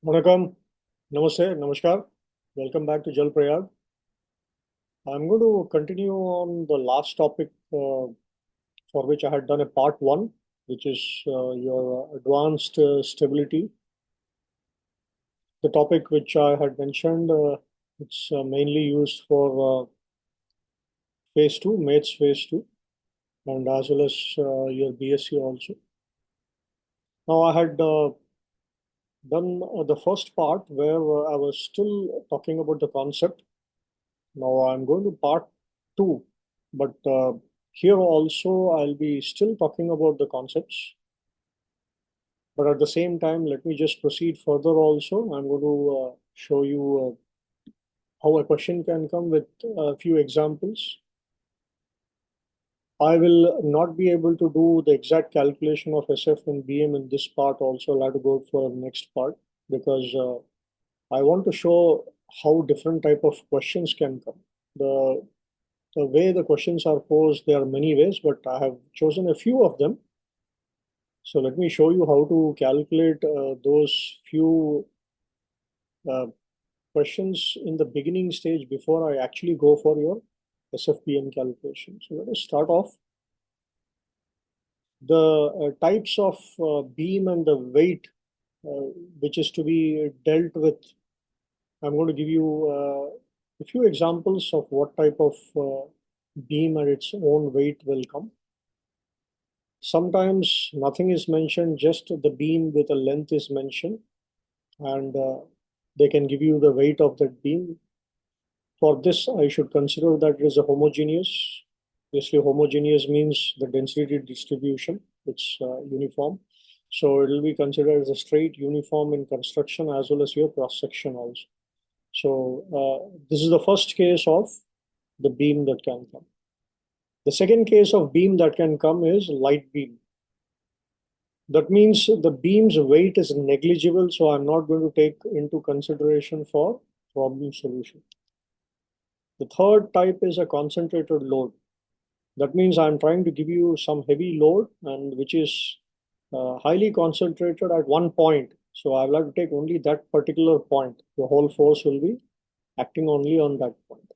Vanakkam, Namaste, Namaskar. Welcome back to Jal Prayag. I'm going to continue on the last topic for which I had done a part one, which is your advanced stability. The topic which I had mentioned, it's mainly used for phase two, mates phase two, and as well as your BSc also. Now, I had done the first part where I was still talking about the concept. Now I'm going to part two, but here also I'll be still talking about the concepts. But at the same time, let me just proceed further also. I'm going to show you how a question can come with a few examples. I will not be able to do the exact calculation of SF and BM in this part also. I'll have to go for the next part because I want to show how different type of questions can come. The way the questions are posed, there are many ways, but I have chosen a few of them. So let me show you how to calculate those few uh, questions in the beginning stage before I actually go for your SFPM calculation. So let us start off. The types of beam and the weight which is to be dealt with. I'm going to give you a few examples of what type of beam and its own weight will come. Sometimes nothing is mentioned, just the beam with a length is mentioned, and they can give you the weight of that beam. For this, I should consider that it is a homogeneous. Obviously, homogeneous means the density distribution, it's uniform. So it will be considered as a straight uniform in construction as well as your cross section also. So this is the first case of the beam that can come. The second case of beam that can come is light beam. That means the beam's weight is negligible, so I'm not going to take into consideration for problem solution. The third type is a concentrated load. That means I'm trying to give you some heavy load and which is highly concentrated at one point. So I will have to take only that particular point. The whole force will be acting only on that point.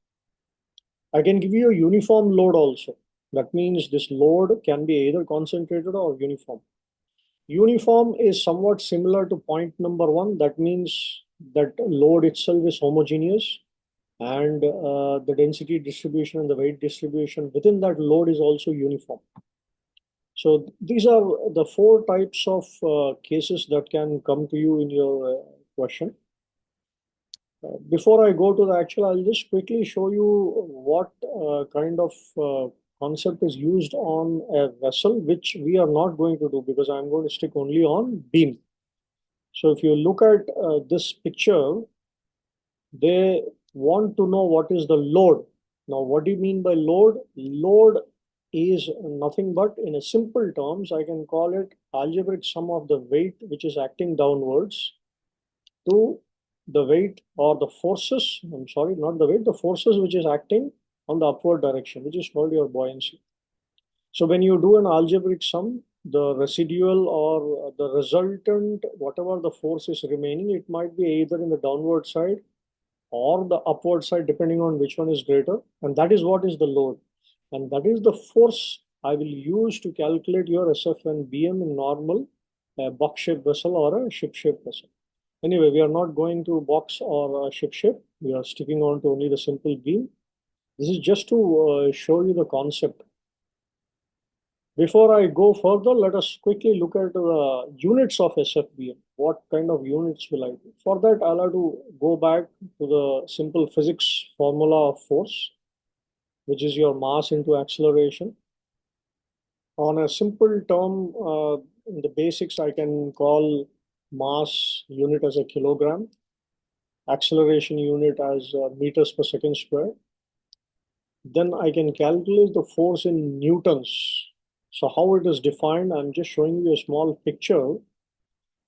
I can give you a uniform load also. That means this load can be either concentrated or uniform. Uniform is somewhat similar to point number one. That means that load itself is homogeneous and the density distribution and the weight distribution within that load is also uniform. So these are the four types of cases that can come to you in your question. Before I go to the actual, I'll just quickly show you what kind of concept is used on a vessel, which we are not going to do because I'm going to stick only on beam. So if you look at this picture, they want to know what is the load. Now, what do you mean by load? Load is nothing but, in a simple terms, I can call it algebraic sum of the weight which is acting downwards to the weight or the forces, I'm sorry, not the weight, the forces which is acting on the upward direction, which is called your buoyancy. So when you do an algebraic sum, the residual or the resultant, whatever the force is remaining, it might be either in the downward side or the upward side, depending on which one is greater. And that is what is the load. And that is the force I will use to calculate your SF and BM in normal box-shaped vessel or a ship-shaped vessel. Anyway, we are not going to box or ship shape. We are sticking on to only the simple beam. This is just to show you the concept. Before I go further, let us quickly look at the units of SFBM. What kind of units will I do? For that, I'll have to go back to the simple physics formula of force, which is your mass into acceleration. On a simple term, in the basics, I can call mass unit as a kilogram, acceleration unit as meters per second square. Then I can calculate the force in newtons. So how it is defined, I'm just showing you a small picture,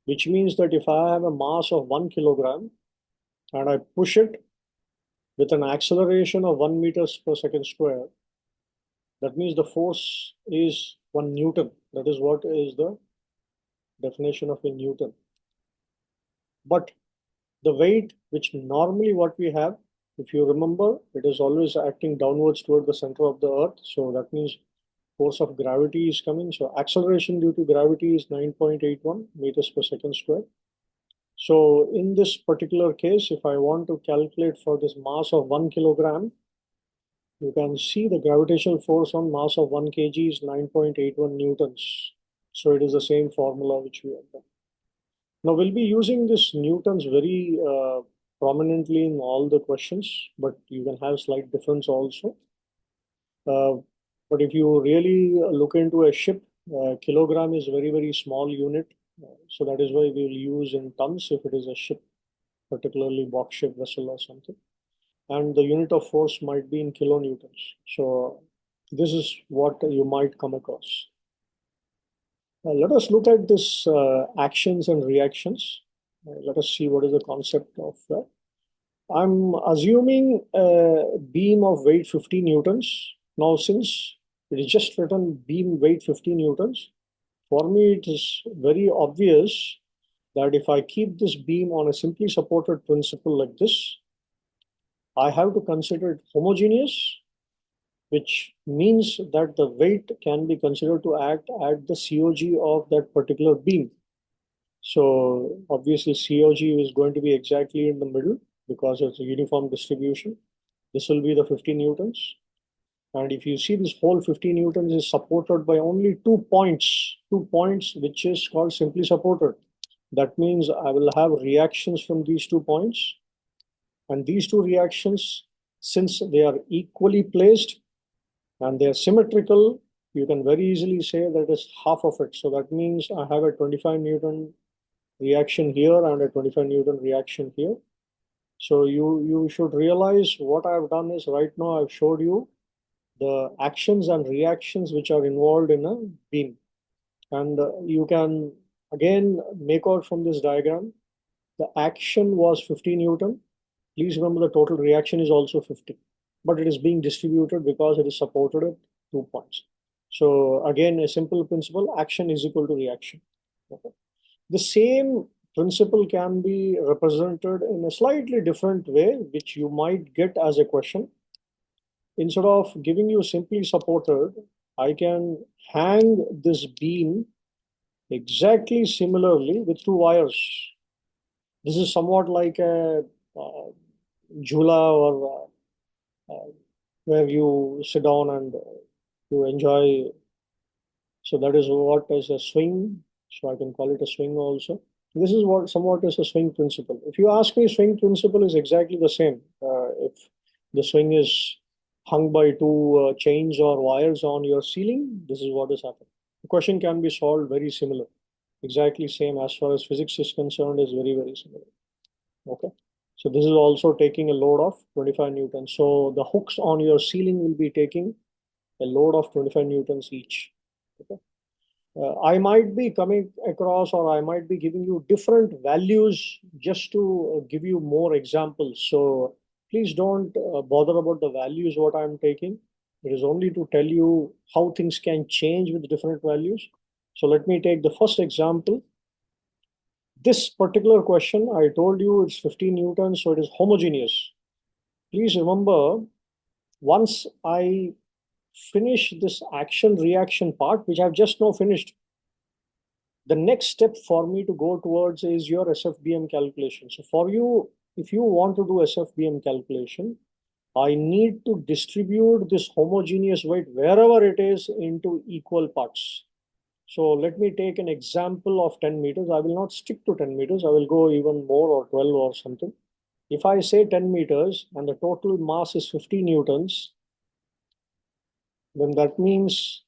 which means that if I have a mass of 1 kilogram and I push it with an acceleration of 1 meters per second square, that means the force is 1 Newton. That is what is the definition of a Newton. But The weight, which normally what we have, if you remember, it is always acting downwards toward the center of the earth. So that means force of gravity is coming. So acceleration due to gravity is 9.81 meters per second square. So in this particular case, if I want to calculate for this mass of 1 kilogram, you can see the gravitational force on mass of 1 kg is 9.81 newtons. So it is the same formula which we have done. Now we'll be using this newtons very prominently in all the questions, but you can have slight difference also. But if you really look into a ship, kilogram is very, very small unit. So that is why we'll use in tons if it is a ship, particularly box ship vessel or something. And the unit of force might be in kilonewtons. So this is what you might come across. Let us look at this actions and reactions. Let us see what is the concept of that. I'm assuming a beam of weight 50 newtons. Now, since it is just written beam weight 50 newtons, for me it is very obvious that if I keep this beam on a simply supported principle like this, I have to consider it homogeneous, which means that the weight can be considered to act at the COG of that particular beam. So obviously COG is going to be exactly in the middle because it's a uniform distribution. This will be the 50 newtons. And if you see this whole 50 newtons is supported by only 2 points, which is called simply supported. That means I will have reactions from these 2 points. And these two reactions, since they are equally placed and they are symmetrical, you can very easily say that is half of it. So that means I have a 25 Newton reaction here and a 25 Newton reaction here. So you should realize what I've done is right now I've showed you the actions and reactions which are involved in a beam. And you can again make out from this diagram, the action was 50 Newton. Please remember the total reaction is also 50, but it is being distributed because it is supported at 2 points. So again, a simple principle, action is equal to reaction. Okay. The same principle can be represented in a slightly different way, which you might get as a question. Instead of giving you simply supported, I can hang this beam exactly similarly with two wires. This is somewhat like a jhula or where you sit down and you enjoy. So that is what is a swing. So I can call it a swing also. This is what somewhat is a swing principle. If you ask me, swing principle is exactly the same. If the swing is hung by two chains or wires on your ceiling, this is what is happening. The question can be solved very similar. Exactly same as far as physics is concerned is very, very similar. Okay. So this is also taking a load of 25 newtons. So the hooks on your ceiling will be taking a load of 25 newtons each. Okay. I might be coming across or I might be giving you different values just to give you more examples. So please don't bother about the values what I'm taking. It is only to tell you how things can change with different values. So let me take the first example. This particular question, I told you it's 15 newtons, so it is homogeneous. Please remember, once I finish this action reaction part, which I've just now finished, the next step for me to go towards is your SFBM calculation. So for you, if you want to do SFBM calculation, I need to distribute this homogeneous weight wherever it is into equal parts. So let me take an example of 10 meters. I will not stick to 10 meters. I will go even more or 12 or something. If I say 10 meters and the total mass is 50 newtons, then that means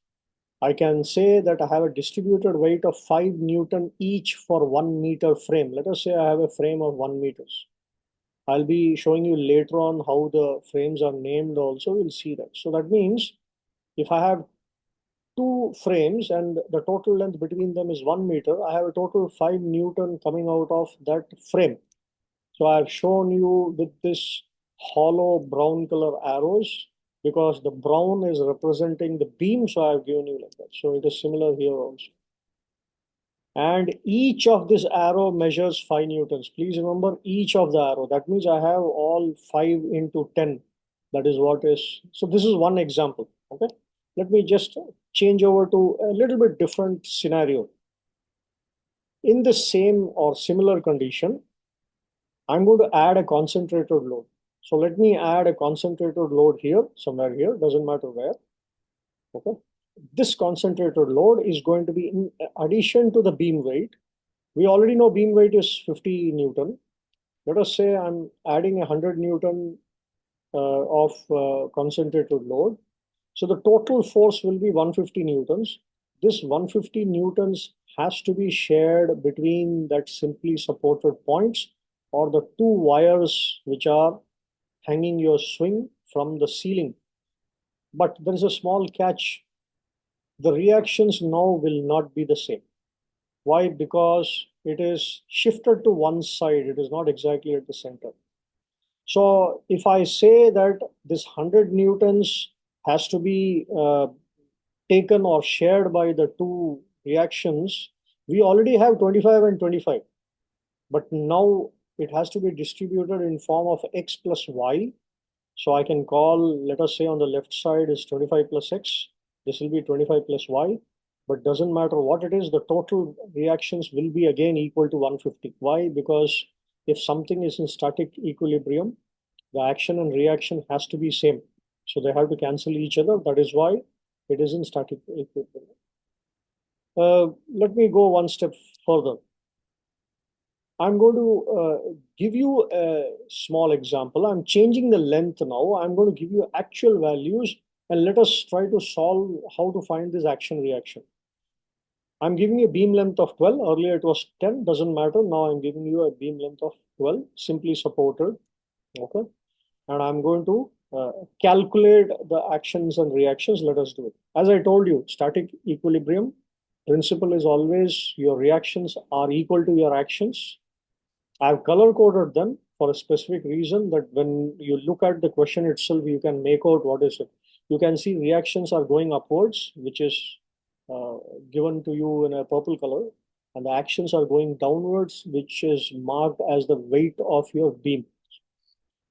I can say that I have a distributed weight of 5 Newton each for 1 meter frame. Let us say I have a frame of 1 meters. I'll be showing you later on how the frames are named also. We'll see that. So that means if I have two frames and the total length between them is 1 meter, I have a total 5 Newton coming out of that frame. So I've shown you with this hollow brown color arrows because the brown is representing the beam. So I've given you like that. So it is similar here also. And each of this arrow measures 5 newtons. Please remember each of the arrow. That means I have all 5 into 10. That is what is. So this is one example. Okay. Let me just change over to a little bit different scenario. In the same or similar condition, I'm going to add a concentrated load. So let me add a concentrated load here, somewhere here, doesn't matter where. Okay. This concentrated load is going to be in addition to the beam weight. We already know beam weight is 50 Newton. Let us say I'm adding 100 Newton of concentrated load. So the total force will be 150 Newtons. This 150 Newtons has to be shared between that simply supported points or the two wires which are hanging your swing from the ceiling. But there is a small catch. The reactions now will not be the same. Why? Because it is shifted to one side. It is not exactly at the center. So if I say that this 100 newtons has to be taken or shared by the two reactions, we already have 25 and 25. But now it has to be distributed in form of x plus y. So I can call, let us say on the left side is 25 plus x. This will be 25 plus y. But doesn't matter what it is, the total reactions will be again equal to 150. Why? Because if something is in static equilibrium, the action and reaction has to be same. So they have to cancel each other. That is why it is in static equilibrium. Let me go one step further. I'm going to give you a small example. I'm changing the length now. I'm going to give you actual values and let us try to solve how to find this action reaction. I'm giving you a beam length of 12. Earlier it was 10, doesn't matter. Now I'm giving you a beam length of 12, simply supported. Okay. And I'm going to calculate the actions and reactions. Let us do it. As I told you, static equilibrium principle is always your reactions are equal to your actions. I've color coded them for a specific reason that when you look at the question itself, you can make out what is it. You can see reactions are going upwards, which is uh, given to you in a purple color, and the actions are going downwards, which is marked as the weight of your beam.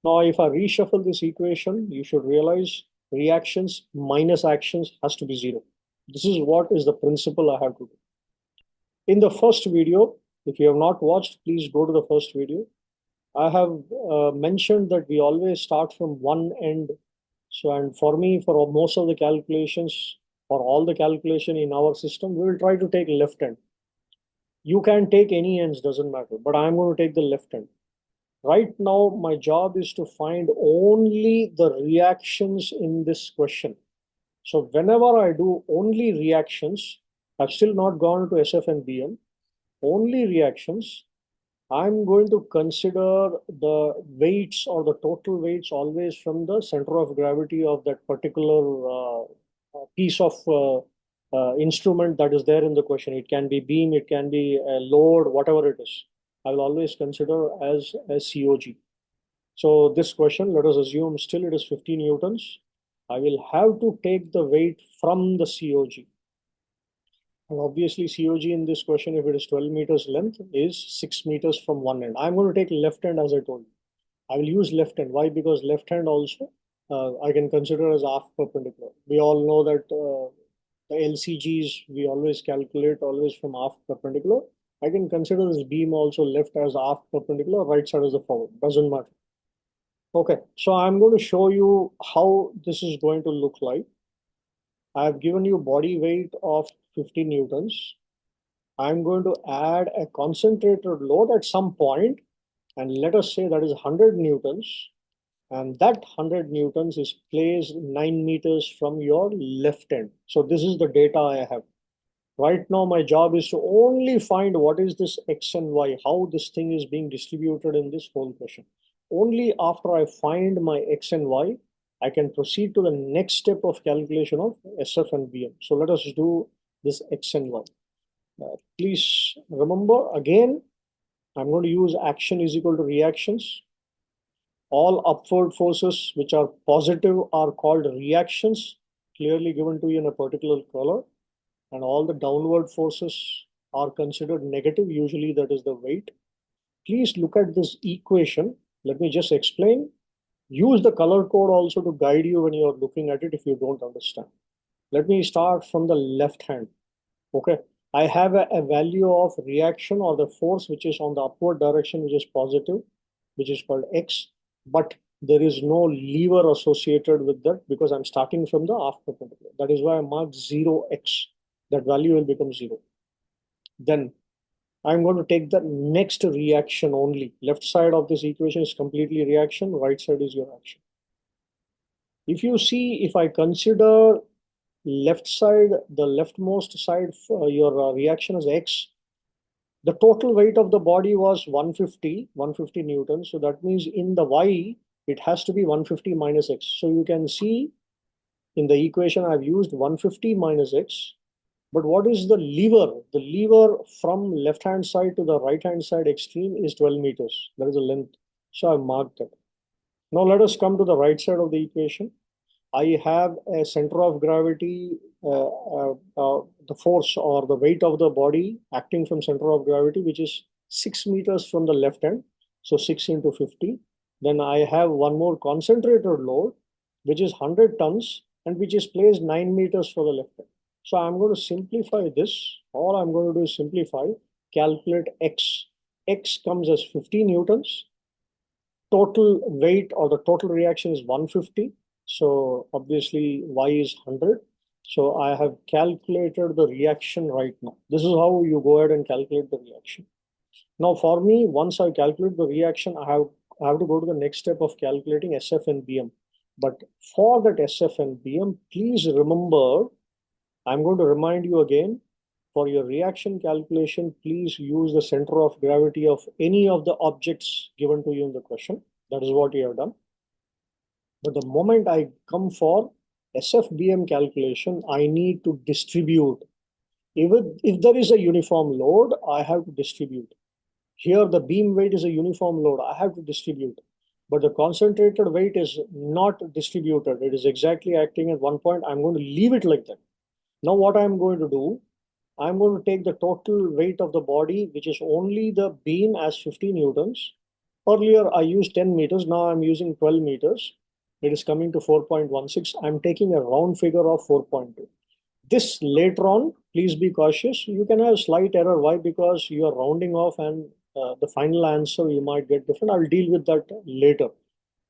Now, if I reshuffle this equation, you should realize reactions minus actions has to be zero. This is what is the principle I have to do. In the first video, if you have not watched, please go to the first video. I have mentioned that we always start from one end. So, and for me, for most of the calculations, for all the calculation in our system, we will try to take left end. You can take any ends, doesn't matter, but I'm going to take the left end. Right now, my job is to find only the reactions in this question. So whenever I do only reactions, I've still not gone to SF and BM, only reactions, I'm going to consider the weights or the total weights always from the center of gravity of that particular piece of instrument that is there in the question. It can be beam, it can be a load, whatever it is. I will always consider as a COG. So this question, let us assume still it is 50 newtons. I will have to take the weight from the COG. And obviously COG in this question, if it is 12 meters length, is 6 meters from one end. I'm going to take left hand as I told you. I will use left hand. Why? Because left hand also I can consider as aft perpendicular. We all know that the LCGs we always calculate always from aft perpendicular. I can consider this beam also left as aft perpendicular, right side as the forward. Doesn't matter. Okay, so I'm going to show you how this is going to look like. I've given you body weight of 50 newtons. I'm going to add a concentrated load at some point, and let us say that is 100 newtons, and that 100 newtons is placed 9 meters from your left end. So this is the data I have. Right now, my job is to only find what is this X and Y, how this thing is being distributed in this whole question. Only after I find my X and Y, I can proceed to the next step of calculation of SF and BM. So let us do this X and Y. Please remember again, I'm going to use action is equal to reactions. All upward forces which are positive are called reactions, clearly given to you in a particular color. And all the downward forces are considered negative. Usually that is the weight. Please look at this equation. Let me just explain. Use the color code also to guide you when you're looking at it if you don't understand. Let me start from the left hand. Okay. I have a value of reaction or the force which is on the upward direction, which is positive, which is called X, but there is no lever associated with that because I'm starting from the aft perpendicular. That is why I marked 0x. That value will become 0. Then I'm going to take the next reaction only. Left side of this equation is completely reaction, right side is your action. If you see, if I consider left side, the leftmost side, your reaction is X, the total weight of the body was 150 newtons. So that means in the Y, it has to be 150 minus X. So you can see in the equation, I've used 150 minus X. But what is the lever? The lever from left-hand side to the right-hand side extreme is 12 meters. That is the length. So I've marked that. Now let us come to the right side of the equation. I have a center of gravity, the force or the weight of the body acting from center of gravity, which is 6 meters from the left hand. So 6 into 50. Then I have one more concentrated load, which is 100 tons and which is placed 9 meters for the left hand. So I'm going to simplify this. All I'm going to do is simplify, calculate X. X comes as 50 newtons. Total weight or the total reaction is 150. So obviously Y is 100. So I have calculated the reaction right now. This is how you go ahead and calculate the reaction. Now for me, once I calculate the reaction, I have to go to the next step of calculating SF and BM. But for that SF and BM, please remember, I'm going to remind you again, for your reaction calculation, please use the center of gravity of any of the objects given to you in the question. That is what you have done. But the moment I come for SFBM calculation, I need to distribute. If there is a uniform load, I have to distribute. Here, the beam weight is a uniform load. I have to distribute. But the concentrated weight is not distributed. It is exactly acting at one point. I'm going to leave it like that. Now, what I'm going to do, I'm going to take the total weight of the body, which is only the beam as 50 newtons. Earlier, I used 10 meters. Now I'm using 12 meters. It is coming to 4.16. I'm taking a round figure of 4.2. This later on, please be cautious. You can have slight error. Why? Because you are rounding off and the final answer you might get different. I'll deal with that later.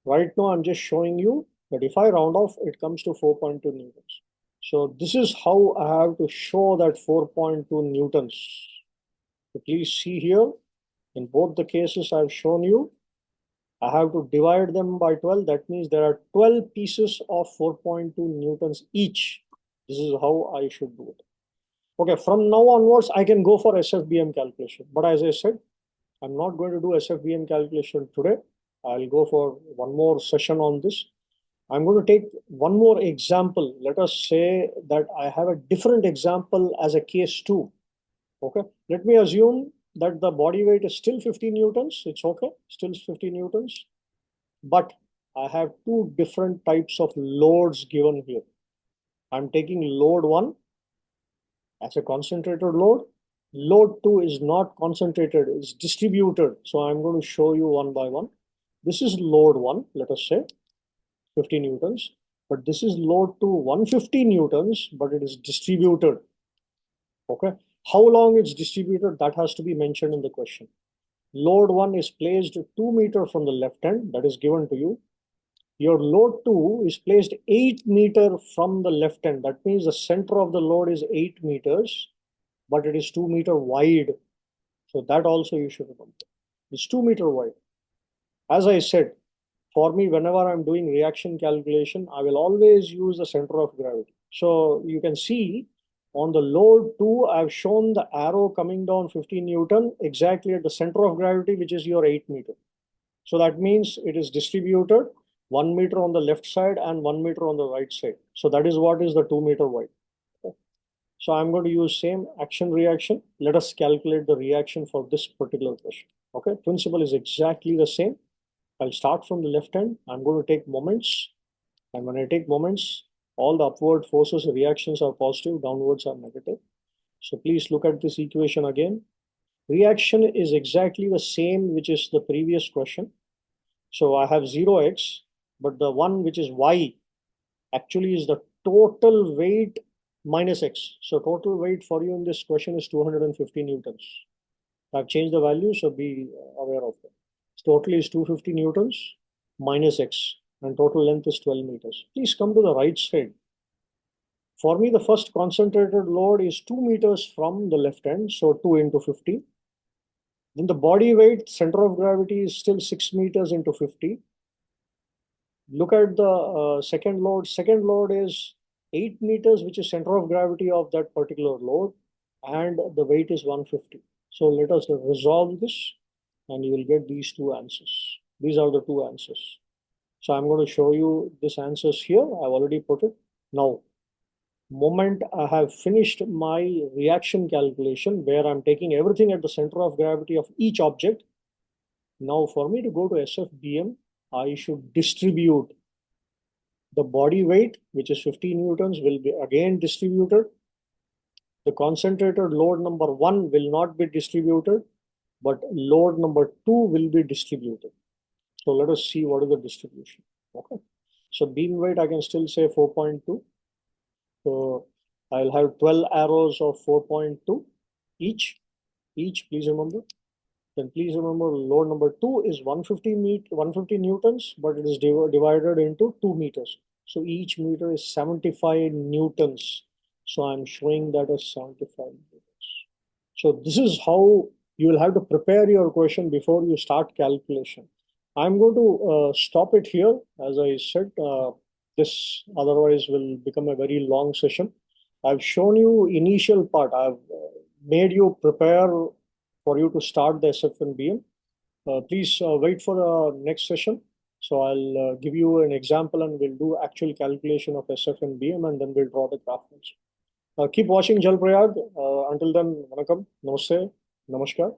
Right now, I'm just showing you that if I round off, it comes to 4.2 newtons. So this is how I have to show that 4.2 newtons. So please see here, in both the cases I've shown you, I have to divide them by 12. That means there are 12 pieces of 4.2 newtons each. This is how I should do it. Okay, from now onwards, I can go for SFBM calculation. But as I said, I'm not going to do SFBM calculation today. I'll go for one more session on this. I'm going to take one more example. Let us say that I have a different example as a case 2. Okay, let me assume that the body weight is still 50 newtons. It's okay, still 50 newtons. But I have two different types of loads given here. I'm taking load 1 as a concentrated load. Load 2 is not concentrated, it's distributed. So I'm going to show you one by one. This is load 1, let us say 50 newtons. But this is load 2, 150 newtons, but it is distributed. Okay. How long it's distributed, that has to be mentioned in the question. Load 1 is placed 2 meters from the left hand, that is given to you. Your load 2 is placed 8 meters from the left hand. That means the center of the load is 8 meters, but it is 2 meters wide. So that also you should remember. It's 2 meters wide. As I said, for me, whenever I'm doing reaction calculation, I will always use the center of gravity. So you can see on the load 2, I've shown the arrow coming down 15 Newton exactly at the center of gravity, which is your 8 meter. So that means it is distributed 1 meter on the left side and 1 meter on the right side. So that is what is the 2 meter wide. Okay. So I'm going to use same action reaction. Let us calculate the reaction for this particular question. Okay, principle is exactly the same. I'll start from the left hand. I'm going to take moments. And when I take moments, all the upward forces reactions are positive, downwards are negative. So please look at this equation again. Reaction is exactly the same, which is the previous question. So I have 0x, but the one which is y actually is the total weight minus x. So total weight for you in this question is 250 newtons. I've changed the value, so be aware of that. Total is 250 newtons minus x, and total length is 12 meters. Please come to the right side. For me, the first concentrated load is 2 meters from the left end, so 2 into 50. Then the body weight, center of gravity is still 6 meters into 50. Look at the second load. Second load is 8 meters, which is center of gravity of that particular load, and the weight is 150. So let us resolve this, and you will get these two answers. These are the two answers. So I'm going to show you these answers here. I've already put it. Now, moment I have finished my reaction calculation, where I'm taking everything at the center of gravity of each object. Now, for me to go to SFBM, I should distribute the body weight, which is 50 newtons, will be again distributed. The concentrated load number 1 will not be distributed, but load number 2 will be distributed. So let us see what is the distribution. Okay. So beam weight, I can still say 4.2. So I'll have 12 arrows of 4.2 each. Please remember. Then please remember load number 2 is 150 newtons, but it is divided into 2 meters. So each meter is 75 newtons. So I'm showing that as 75 newtons. So this is how you will have to prepare your question before you start calculation. I'm going to stop it here. As I said, this otherwise will become a very long session. I've shown you initial part. I've made you prepare for you to start the SF and BM. Please wait for the next session. So I'll give you an example, and we'll do actual calculation of SF and BM, and then we'll draw the graph. Keep watching Jal Prayag. Until then, Vanakkam, Namaste, Namaskar.